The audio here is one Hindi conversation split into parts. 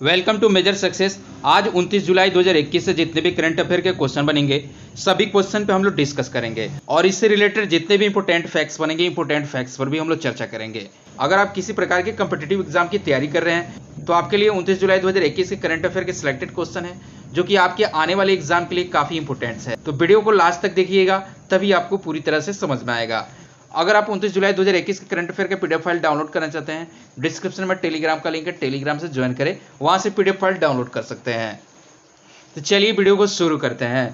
Welcome to major success. आज 29 जुलाई 2021 से जितने भी करंट अफेयर के क्वेश्चन बनेंगे सभी क्वेश्चन पे हम लोग डिस्कस करेंगे और इससे रिलेटेड जितने भी इंपॉर्टेंट फैक्ट्स बनेंगे इंपॉर्टेंट फैक्ट्स पर भी हम लोग चर्चा करेंगे। अगर आप किसी प्रकार के कम्पिटिटिव एग्जाम की तैयारी कर रहे हैं तो आपके लिए 29 जुलाई 2021 के करंट अफेयर के सिलेक्टेड क्वेश्चन है जो कि आपके आने वाले एग्जाम के लिए काफी इंपॉर्टेंट है। तो वीडियो को लास्ट तक देखिएगा तभी आपको पूरी तरह से समझ में आएगा। अगर आप 29 जुलाई 2021 के करंट अफेयर के पीडीएफ फाइल डाउनलोड करना चाहते हैं, डिस्क्रिप्शन में टेलीग्राम का लिंक है, टेलीग्राम से ज्वाइन करें, वहां से पीडीएफ फाइल डाउनलोड कर सकते हैं। तो चलिए वीडियो को शुरू करते हैं।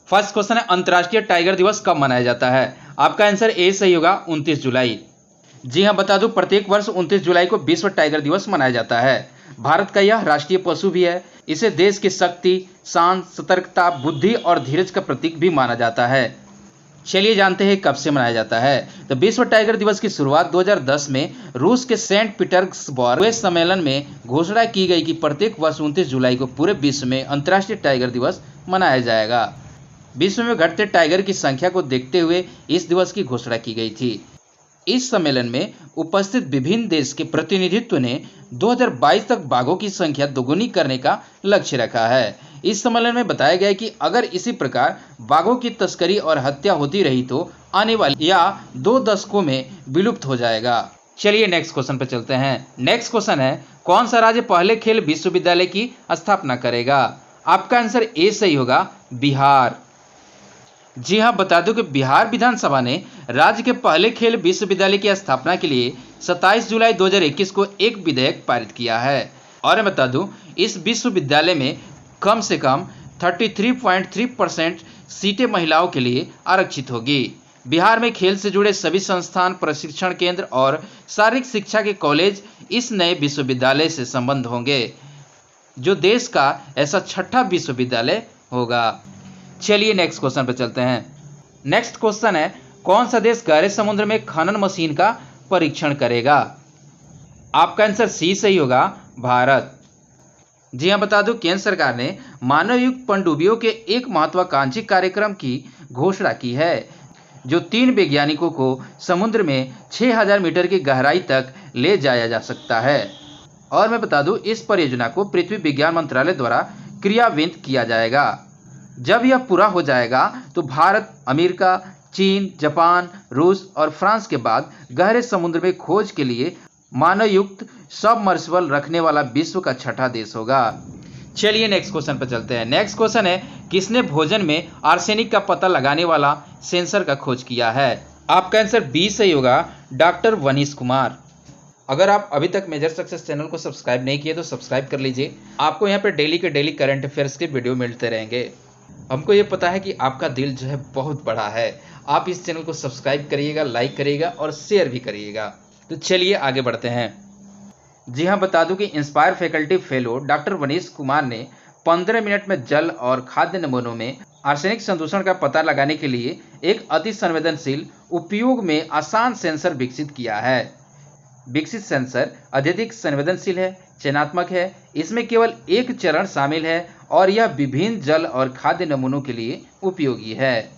फर्स्ट क्वेश्चन है, अंतर्राष्ट्रीय टाइगर दिवस कब मनाया जाता है? आपका आंसर ए सही होगा, 29 जुलाई। जी हाँ, बता दूं प्रत्येक वर्ष 29 जुलाई को विश्व टाइगर दिवस मनाया जाता है। भारत का यह राष्ट्रीय पशु भी है। इसे देश की शक्ति, शान, सतर्कता, बुद्धि और धीरज का प्रतीक भी माना जाता है। चलिए जानते हैं कब से मनाया जाता है। तो विश्व टाइगर दिवस की शुरुआत 2010 में रूस के सेंट पीटर्सबर्ग सम्मेलन में घोषणा की गई कि प्रत्येक वर्ष 29 जुलाई को पूरे विश्व में अंतर्राष्ट्रीय टाइगर दिवस मनाया जाएगा। विश्व में घटते टाइगर की संख्या को देखते हुए इस दिवस की घोषणा की गई थी। इस सम्मेलन में उपस्थित विभिन्न देश के प्रतिनिधित्व ने 2022 तक बाघों की संख्या दोगुनी करने का लक्ष्य रखा है। इस सम्मेलन में बताया गया कि अगर इसी प्रकार बाघों की तस्करी और हत्या होती रही तो आने वाली या 2 दशकों में विलुप्त हो जाएगा। चलिए नेक्स्ट क्वेश्चन पर चलते हैं। नेक्स्ट क्वेश्चन है, कौन सा राज्य पहले खेल विश्वविद्यालय की स्थापना करेगा? आपका आंसर ए सही होगा, बिहार। जी हाँ, बता दूं कि बिहार विधानसभा ने राज्य के पहले खेल विश्वविद्यालय की स्थापना के लिए 27 जुलाई 2021 को एक विधेयक पारित किया है। और मैं बता दूं इस विश्वविद्यालय में कम से कम 33.3% सीटें महिलाओं के लिए आरक्षित होगी। बिहार में खेल से जुड़े सभी संस्थान, प्रशिक्षण केंद्र और शारीरिक शिक्षा के कॉलेज इस नए विश्वविद्यालय से संबद्ध होंगे, जो देश का ऐसा छठा विश्वविद्यालय होगा। चलिए नेक्स्ट क्वेश्चन पर चलते हैं। नेक्स्ट क्वेश्चन है, कौन सा देश गहरे समुद्र में खनन मशीन का परीक्षण करेगा? आपका आंसर सी सही होगा, भारत। जी हां, बता दूं केंद्र सरकार ने मानवयुक्त पनडुब्बियों के एक महत्वाकांक्षी कार्यक्रम की घोषणा की है, जो 3 वैज्ञानिकों को समुद्र में 6000 मीटर की गहराई तक ले जाया जा सकता है। और मैं बता दूं इस परियोजना को पृथ्वी विज्ञान मंत्रालय द्वारा क्रियान्वित किया जाएगा। जब यह पूरा हो जाएगा तो भारत, अमेरिका, चीन, जापान, रूस और फ्रांस के बाद गहरे समुद्र में खोज के लिए मानवयुक्त सबमर्सिबल रखने वाला विश्व का छठा देश होगा। चलिए नेक्स्ट क्वेश्चन पर चलते हैं। नेक्स्ट क्वेश्चन है, किसने भोजन में आर्सेनिक का पता लगाने वाला सेंसर का खोज किया है? आपका आंसर बी सही होगा, डॉक्टर वनीश कुमार। अगर आप अभी तक मेजर सक्सेस चैनल को सब्सक्राइब नहीं किए तो सब्सक्राइब कर लीजिए। आपको यहाँ पे डेली के डेली करंट अफेयर्स के वीडियो मिलते रहेंगे। हमको ये पता है कि आपका दिल जो है बहुत बड़ा है। आप इस चैनल को सब्सक्राइब करिएगा, लाइक करिएगा और शेयर भी करिएगा। तो चलिए आगे बढ़ते हैं। जी हाँ, बता दूं कि inspire faculty fellow doctor Vaneesh Kumar ने 15 मिनट में जल और खाद्य नमूनों में आर्सेनिक संदूषण का पता लगाने के लिए एक अति संवेदनशील, उपयोग में आसान सेंसर विकसित किया है। विकसित सेंसर अत्यधिक संवेदनशील है, चयनात्मक है, इसमें केवल एक चरण शामिल है और यह विभिन्न जल और खाद्य नमूनों के लिए उपयोगी है।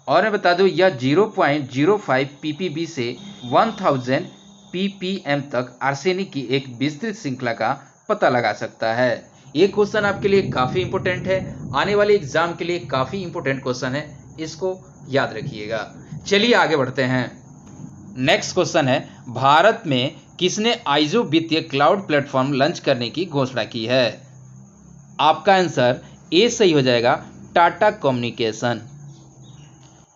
और मैं बता दूं यह 0.05 ppb से 1000 ppm तक आर्सेनिक की एक विस्तृत श्रृंखला का पता लगा सकता है। ये क्वेश्चन आपके लिए काफ़ी इंपॉर्टेंट है, आने वाले एग्जाम के लिए काफ़ी इंपॉर्टेंट क्वेश्चन है, इसको याद रखिएगा। चलिए आगे बढ़ते हैं। नेक्स्ट क्वेश्चन है, भारत में किसने आइजो वित्तीय क्लाउड प्लेटफॉर्म लॉन्च करने की घोषणा की है? आपका आंसर ए सही हो जाएगा, टाटा कम्युनिकेशन।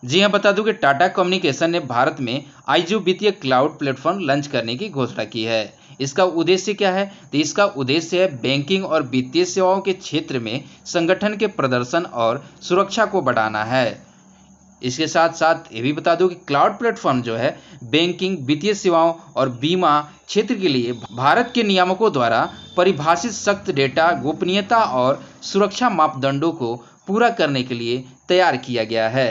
जी हां, बता दूं कि टाटा कम्युनिकेशन ने भारत में आइजो वित्तीय क्लाउड प्लेटफॉर्म लॉन्च करने की घोषणा की है। इसका उद्देश्य क्या है? तो इसका उद्देश्य है बैंकिंग और वित्तीय सेवाओं के क्षेत्र में संगठन के प्रदर्शन और सुरक्षा को बढ़ाना है। इसके साथ साथ ये भी बता दूं कि क्लाउड प्लेटफॉर्म जो है बैंकिंग, वित्तीय सेवाओं और बीमा क्षेत्र के लिए भारत के नियामकों द्वारा परिभाषित सख्त डेटा गोपनीयता और सुरक्षा मापदंडों को पूरा करने के लिए तैयार किया गया है।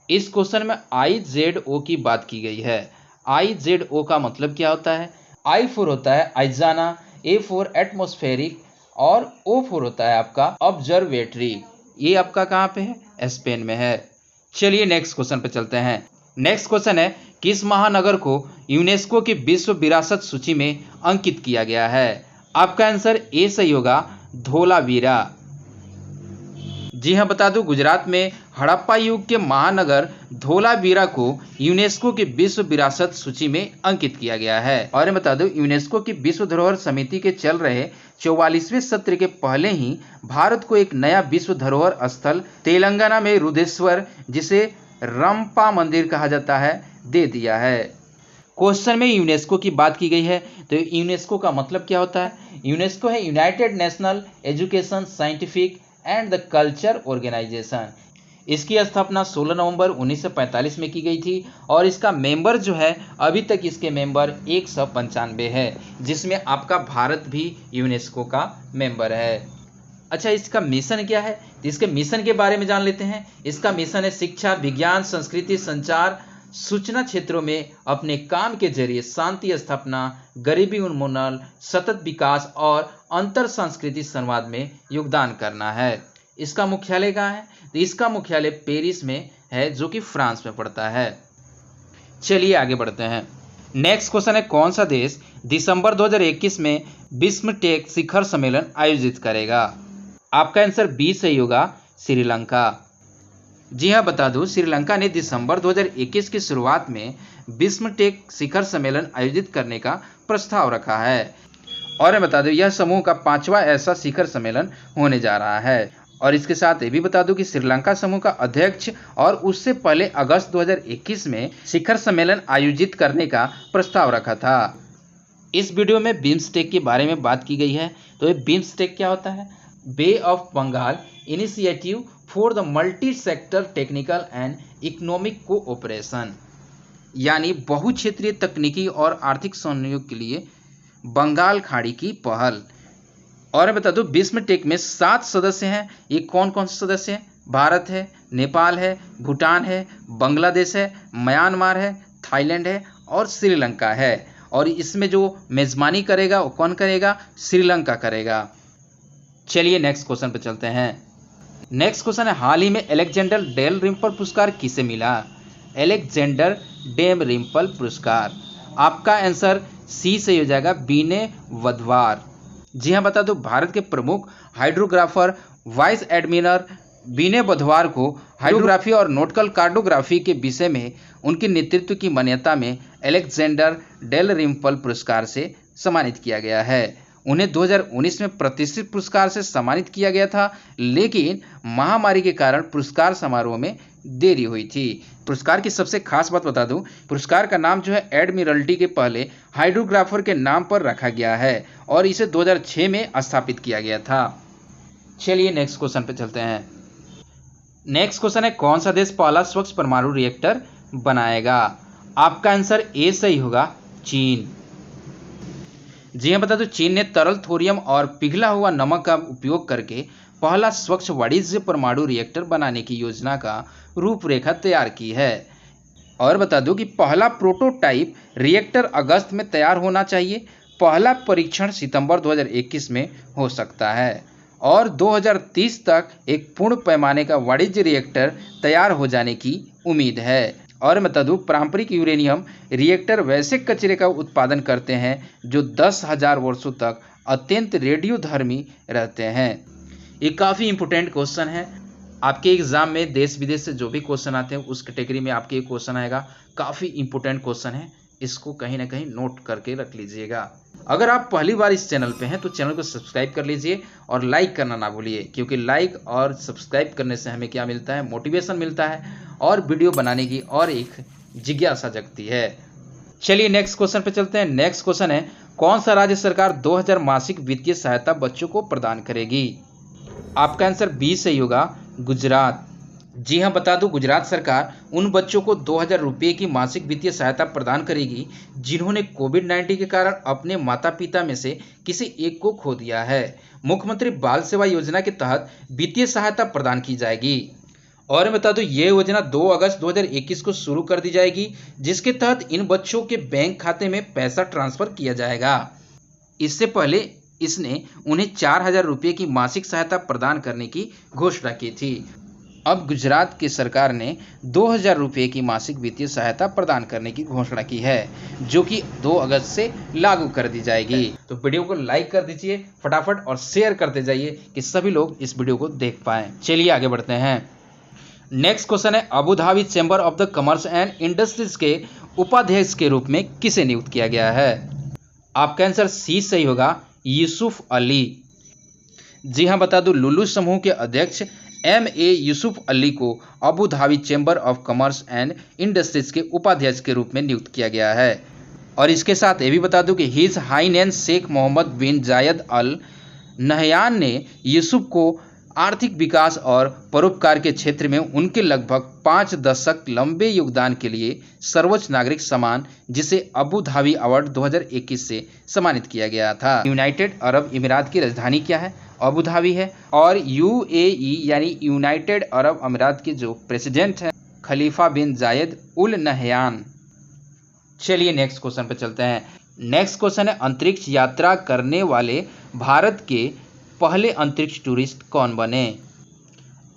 इस क्वेश्चन में IZO की बात की गई है। IZO का मतलब क्या होता है? I फॉर होता है आइजाना, A फॉर एटमॉस्फेरिक और O फॉर होता है आपका ऑब्जर्वेटरी। ये आपका कहाँ पे है? स्पेन में है। चलिए नेक्स्ट क्वेश्चन पे चलते हैं। नेक्स्ट क्वेश्चन है, किस महानगर को यूनेस्को की विश्व विरासत सूची में अंकित किया गया है? आपका आंसर ए सही होगा, धोलावीरा। जी हाँ, बता दूं गुजरात में हड़प्पा युग के महानगर धोलावीरा को यूनेस्को की विश्व विरासत सूची में अंकित किया गया है। और बता दूं यूनेस्को की विश्व धरोहर समिति के चल रहे 44वें सत्र के पहले ही भारत को एक नया विश्व धरोहर स्थल तेलंगाना में रुद्रेश्वर, जिसे रंपा मंदिर कहा जाता है, दे दिया है। क्वेश्चन में यूनेस्को की बात की गई है, तो यूनेस्को का मतलब क्या होता है? यूनेस्को है United National Education Scientific and the Culture Organisation. इसकी स्थापना 16 नवंबर 1945 में की गई थी और इसका मेंबर जो है अभी तक इसके मेंबर 195 है, जिसमें आपका भारत भी यूनेस्को का मेंबर है। अच्छा, इसका मिशन क्या है? इसके मिशन के बारे में जान लेते हैं। इसका मिशन है शिक्षा, विज्ञान, संस्कृति, संचार, सूचना क्षेत्रों में अपने काम के जरिए शांति स्थापना, गरीबी उन्मूलन, सतत विकास और अंतर सांस्कृतिक संवाद में योगदान करना है। इसका मुख्यालय कहाँ है? तो इसका मुख्यालय पेरिस में है, जो कि फ्रांस में पड़ता है। चलिए आगे बढ़ते हैं। नेक्स्ट क्वेश्चन है, कौन सा देश दिसंबर 2021 में विश्व टेक शिखर सम्मेलन आयोजित करेगा? आपका आंसर बी सही होगा, श्रीलंका। जी हाँ, बता दूं श्रीलंका ने दिसंबर 2021 की शुरुआत में विश्व टेक शिखर सम्मेलन आयोजित करने का प्रस्ताव रखा है। और मैं बता दूं यह समूह का 5वां ऐसा शिखर सम्मेलन होने जा रहा है। और इसके साथ ये भी बता दूं कि श्रीलंका समूह का अध्यक्ष और उससे पहले अगस्त 2021 में शिखर सम्मेलन आयोजित करने का प्रस्ताव रखा था। इस वीडियो में बिम्स्टेक के बारे में बात की गई है। तो ये बिम्स्टेक क्या होता है? Bay of Bengal Initiative for the Multi Sector Technical and Economic Cooperation, यानी बहुक्षेत्रीय तकनीकी और आर्थिक सहयोग के लिए बंगाल खाड़ी की पहल। और बता दूं विश्व टेक में 7 सदस्य हैं। ये कौन कौन से सदस्य हैं? भारत है, नेपाल है, भूटान है, बांग्लादेश है, म्यांमार है, थाईलैंड है और श्रीलंका है। और इसमें जो मेजबानी करेगा वो कौन करेगा? श्रीलंका करेगा। चलिए नेक्स्ट क्वेश्चन पे चलते हैं। नेक्स्ट क्वेश्चन है, हाल ही में अलेक्जेंडर डेल रिम्पल पुरस्कार किसे मिला? अलेक्जेंडर डेम रिम्पल पुरस्कार। आपका आंसर सी से हो जाएगा, बीने वधवार। जी हाँ, बता दो भारत के प्रमुख हाइड्रोग्राफर वाइस एडमिरल बीने वधवार को हाइड्रोग्राफी और नॉटिकल कार्टोग्राफी के विषय में उनके नेतृत्व की मान्यता में अलेक्जेंडर डेल रिम्पल पुरस्कार से सम्मानित किया गया है। उन्हें 2019 में प्रतिष्ठित पुरस्कार से सम्मानित किया गया था, लेकिन महामारी के कारण पुरस्कार समारोह में देरी हुई थी। पुरस्कार की सबसे खास बात बता दूं, पुरस्कार का नाम जो है एडमिरल्टी के पहले हाइड्रोग्राफर के नाम पर रखा गया है और इसे 2006 में स्थापित किया गया था। चलिए नेक्स्ट क्वेश्चन पे चलते हैं। नेक्स्ट क्वेश्चन है, कौन सा देश पहला स्वच्छ परमाणु रिएक्टर बनाएगा? आपका आंसर ए सही होगा, चीन। जी हाँ, बता दो चीन ने तरल थोरियम और पिघला हुआ नमक का उपयोग करके पहला स्वच्छ वाणिज्य परमाणु रिएक्टर बनाने की योजना का रूपरेखा तैयार की है। और बता दूं कि पहला प्रोटोटाइप रिएक्टर अगस्त में तैयार होना चाहिए। पहला परीक्षण सितंबर 2021 में हो सकता है और 2030 तक एक पूर्ण पैमाने का वाणिज्य रिएक्टर तैयार हो जाने की उम्मीद है। और बता दूं पारंपरिक यूरेनियम रिएक्टर वैसे कचरे का उत्पादन करते हैं जो 10,000 वर्षों तक अत्यंत रेडियोधर्मी रहते हैं। ये काफ़ी इंपॉर्टेंट क्वेश्चन है। आपके एग्जाम में देश विदेश से जो भी क्वेश्चन आते हैं उस कैटेगरी में आपके क्वेश्चन आएगा। काफ़ी इंपॉर्टेंट क्वेश्चन है, इसको कहीं ना कहीं नोट करके रख लीजिएगा। अगर आप पहली बार इस चैनल पे हैं तो चैनल को सब्सक्राइब कर लीजिए और लाइक करना ना भूलिए, क्योंकि लाइक और सब्सक्राइब करने से हमें क्या मिलता है? मोटिवेशन मिलता है और वीडियो बनाने की और एक जिज्ञासा जगती है। चलिए नेक्स्ट क्वेश्चन पे चलते हैं। नेक्स्ट क्वेश्चन है, कौन सा राज्य सरकार 2000 मासिक वित्तीय सहायता बच्चों को प्रदान करेगी? आपका आंसर बी सही होगा, गुजरात। जी हाँ, बता दूं गुजरात सरकार उन बच्चों को 2000 रुपये की मासिक वित्तीय सहायता प्रदान करेगी जिन्होंने कोविड-19 के कारण अपने माता पिता में से किसी एक को खो दिया है। मुख्यमंत्री बाल सेवा योजना के तहत वित्तीय सहायता प्रदान की जाएगी। और बता दूं ये योजना 2 अगस्त 2021 को शुरू कर दी जाएगी, जिसके तहत इन बच्चों के बैंक खाते में पैसा ट्रांसफर किया जाएगा। इससे पहले इसने उन्हें 4000 रुपये की मासिक सहायता प्रदान करने की घोषणा की थी। अब गुजरात की सरकार ने 2000 रुपये की मासिक वित्तीय सहायता प्रदान करने की घोषणा की है, जो कि 2 अगस्त से लागू कर दी जाएगी। तो वीडियो को लाइक कर दीजिए फटाफट और शेयर करते जाइए कि सभी लोग इस वीडियो को देख पाएं। चलिए आगे बढ़ते हैं। नेक्स्ट क्वेश्चन है, Abu Dhabi chamber of the commerce and industries के उपाध्यक्ष के रूप में किसे नियुक्त किया गया है? आपका आंसर सी सही होगा, यूसुफ अली। जी हाँ, बता दूं, लुलु समूह के अध्यक्ष MA यूसुफ अली को Abu Dhabi chamber of commerce and industries के उपाध्यक्ष के रूप में नियुक्त किया गया है। और इसके साथ ये भी बता दूं कि हिज हाईनेस शेख मोहम्मद बिन जायद अल नहयान ने यूसुफ को आर्थिक विकास और परोपकार के क्षेत्र में उनके लगभग 5 दशक लंबे योगदान के लिए सर्वोच्च नागरिक सम्मान, जिसे अबू धाबी अवार्ड 2021 से सम्मानित किया गया था। यूनाइटेड अरब अमीरात की राजधानी क्या है? अबू धाबी है। और UAE यानी यूनाइटेड अरब अमीरात के जो प्रेसिडेंट हैं खलीफा बिन जायद उल नहयान। चलिए नेक्स्ट क्वेश्चन पे चलते हैं। नेक्स्ट क्वेश्चन है, अंतरिक्ष यात्रा करने वाले भारत के पहले अंतरिक्ष टूरिस्ट कौन बने?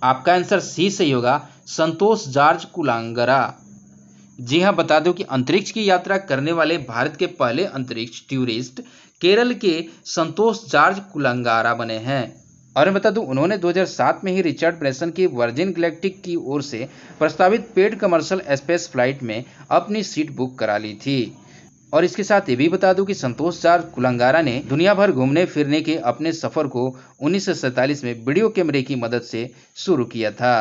आपका आंसर सी सही होगा, संतोष जॉर्ज कुलांगरा। जी हाँ, बता दो कि अंतरिक्ष की यात्रा करने वाले भारत के पहले अंतरिक्ष टूरिस्ट केरल के संतोष जॉर्ज कुलांगरा बने हैं। और मैं बता दूं, उन्होंने 2007 में ही रिचर्ड ब्रैंसन की वर्जिन गैलेक्टिक की ओर से प्रस्तावित पेड कमर्शियल स्पेस फ्लाइट में अपनी सीट बुक करा ली थी। और इसके साथ ये भी बता दूं कि संतोष जॉर्ज कुलांगरा ने दुनिया भर घूमने फिरने के अपने सफर को 1947 में वीडियो कैमरे की मदद से शुरू किया था।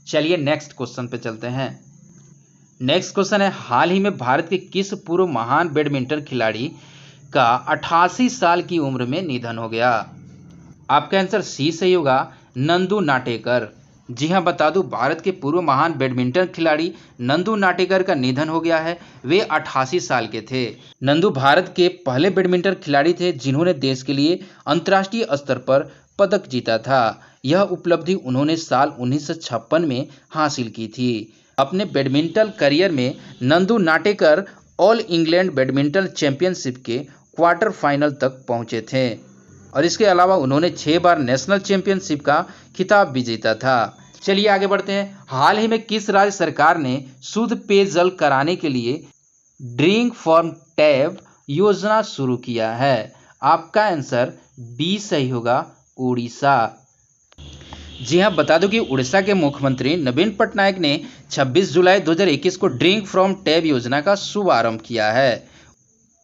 चलिए नेक्स्ट क्वेश्चन पे चलते हैं। नेक्स्ट क्वेश्चन है, हाल ही में भारत के किस पूर्व महान बैडमिंटन खिलाड़ी का 88 साल की उम्र में निधन हो गया? आपका आंसर सी सही होगा, नंदू नाटेकर। जी हाँ, बता दूं, भारत के पूर्व महान बैडमिंटन खिलाड़ी नंदू नाटेकर का निधन हो गया है। वे 88 साल के थे। नंदू भारत के पहले बैडमिंटन खिलाड़ी थे जिन्होंने देश के लिए अंतर्राष्ट्रीय स्तर पर पदक जीता था। यह उपलब्धि उन्होंने साल 1956 में हासिल की थी। अपने बैडमिंटन करियर में Nandu Natekar all England badminton championship के क्वार्टर फाइनल तक पहुंचे थे। और इसके अलावा उन्होंने 6 बार नेशनल चैंपियनशिप का खिताब भी जीता था। चलिए आगे बढ़ते हैं। हाल ही में किस राज्य सरकार ने शुद्ध पेयजल कराने के लिए ड्रिंक फ्रॉम टैप योजना शुरू किया है? आपका आंसर बी सही होगा, उड़ीसा। जी हाँ, बता दो कि उड़ीसा के मुख्यमंत्री नवीन पटनायक ने 26 जुलाई 2021 को ड्रिंक फ्रॉम टैप योजना का शुभारंभ किया है।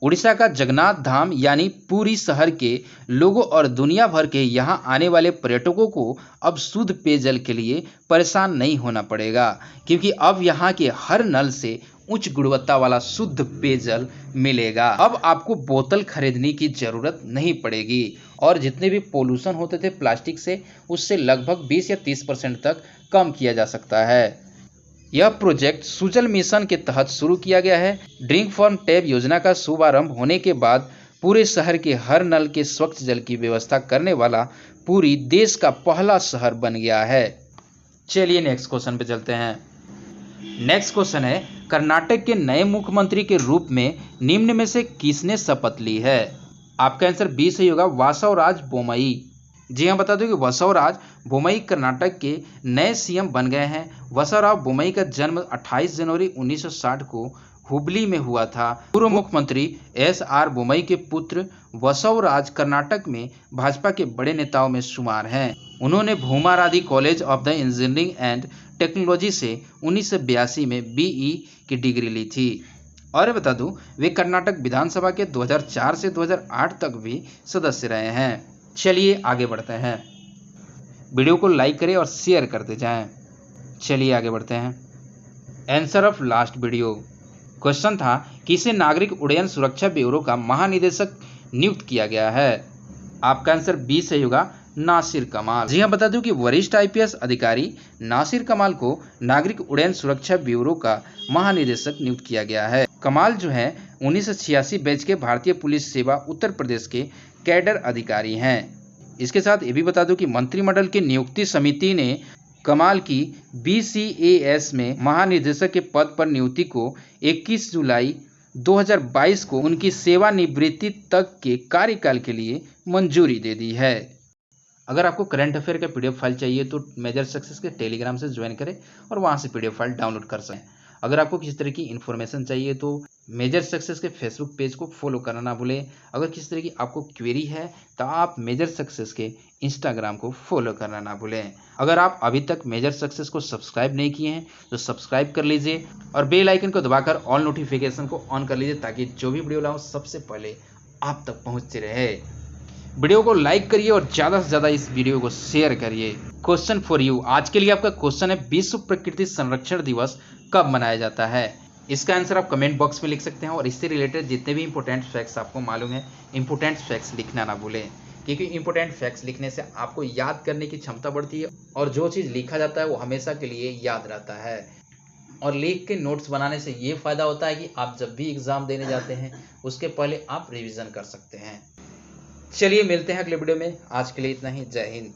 उड़ीसा का जगन्नाथ धाम यानी पुरी शहर के लोगों और दुनिया भर के यहां आने वाले पर्यटकों को अब शुद्ध पेयजल के लिए परेशान नहीं होना पड़ेगा, क्योंकि अब यहां के हर नल से उच्च गुणवत्ता वाला शुद्ध पेयजल मिलेगा। अब आपको बोतल खरीदने की जरूरत नहीं पड़ेगी और जितने भी पोल्यूशन होते थे प्लास्टिक से, उससे लगभग 20 या 30% तक कम किया जा सकता है। यह प्रोजेक्ट सुजल मिशन के तहत शुरू किया गया है। ड्रिंक फ्रॉम टैप योजना का शुभारंभ होने के बाद पूरे शहर के हर नल के स्वच्छ जल की व्यवस्था करने वाला पूरी देश का पहला शहर बन गया है। चलिए नेक्स्ट क्वेश्चन पे चलते हैं। नेक्स्ट क्वेश्चन है, कर्नाटक के नए मुख्यमंत्री के रूप में निम्न में से किसने शपथ ली है? आपका आंसर बी सही होगा, वासवराज बोम्मई। जी हाँ, बता दो कि वासवराज बोम्मई कर्नाटक के नए सीएम बन गए हैं। वासवराज बोम्मई का जन्म 28 जनवरी 1960 को हुबली में हुआ था। पूर्व मुख्यमंत्री SR बोम्मई के पुत्र वासवराज कर्नाटक में भाजपा के बड़े नेताओं में शुमार हैं। उन्होंने Bhoomaraddi college of the engineering and technology से 1982 में BE की डिग्री ली थी। और बता दूं, वे कर्नाटक विधानसभा के 2004 से 2008 तक भी सदस्य रहे हैं। चलिए आगे बढ़ते हैं। वीडियो को लाइक करें और शेयर करते जाएं। चलिए आगे बढ़ते हैं। Answer of last video question था, किसे नागरिक उड्डयन सुरक्षा ब्यूरो का महानिदेशक नियुक्त किया गया है? आपका आंसर बी सही होगा, नासिर कमाल। जी हाँ, बता दूं कि वरिष्ठ IPS अधिकारी नासिर कमाल को नागरिक उड्डयन सुरक्षा ब्यूरो का महानिदेशक नियुक्त किया गया है। कमाल जो है 1986 बैच के भारतीय पुलिस सेवा उत्तर प्रदेश के कैडर अधिकारी हैं। इसके साथ ये भी बता दूं कि मंत्रिमंडल की नियुक्ति समिति ने कमाल की BCAS में महानिदेशक के पद पर नियुक्ति को 21 जुलाई 2022 को उनकी सेवानिवृत्ति तक के कार्यकाल के लिए मंजूरी दे दी है। अगर आपको करंट अफेयर का पीडीएफ फाइल चाहिए तो मेजर सक्सेस के टेलीग्राम से ज्वाइन करें और वहां से पीडीएफ फाइल डाउनलोड कर सकें। अगर आपको किसी तरह की इन्फॉर्मेशन चाहिए तो मेजर सक्सेस के फेसबुक पेज को फॉलो करना ना भूलें। अगर किसी तरह की आपको क्वेरी है तो आप मेजर सक्सेस के इंस्टाग्राम को फॉलो करना ना भूलें। अगर आप अभी तक मेजर सक्सेस को सब्सक्राइब नहीं किए हैं तो सब्सक्राइब कर लीजिए और बेल आइकन को दबाकर ऑल नोटिफिकेशन को ऑन कर लीजिए ताकि जो भी वीडियो लाऊं सबसे पहले आप तक पहुंचते रहे। वीडियो को लाइक करिए और ज़्यादा से ज़्यादा इस वीडियो को शेयर करिए। क्वेश्चन फॉर यू, आज के लिए आपका क्वेश्चन है विश्व प्रकृति संरक्षण दिवस कब मनाया जाता है। इसका आंसर आप कमेंट बॉक्स में लिख सकते हैं और इससे रिलेटेड जितने भी इंपॉर्टेंट फैक्ट्स आपको मालूम है इंपॉर्टेंट फैक्ट्स लिखना ना भूलें, क्योंकि इंपॉर्टेंट फैक्ट्स लिखने से आपको याद करने की क्षमता बढ़ती है और जो चीज़ लिखा जाता है वो हमेशा के लिए याद रहता है। और लिख के नोट्स बनाने से ये फ़ायदा होता है कि आप जब भी एग्ज़ाम देने जाते हैं उसके पहले आप रिविज़न कर सकते हैं। चलिए मिलते हैं अगले वीडियो में, आज के लिए इतना ही। जय हिंद।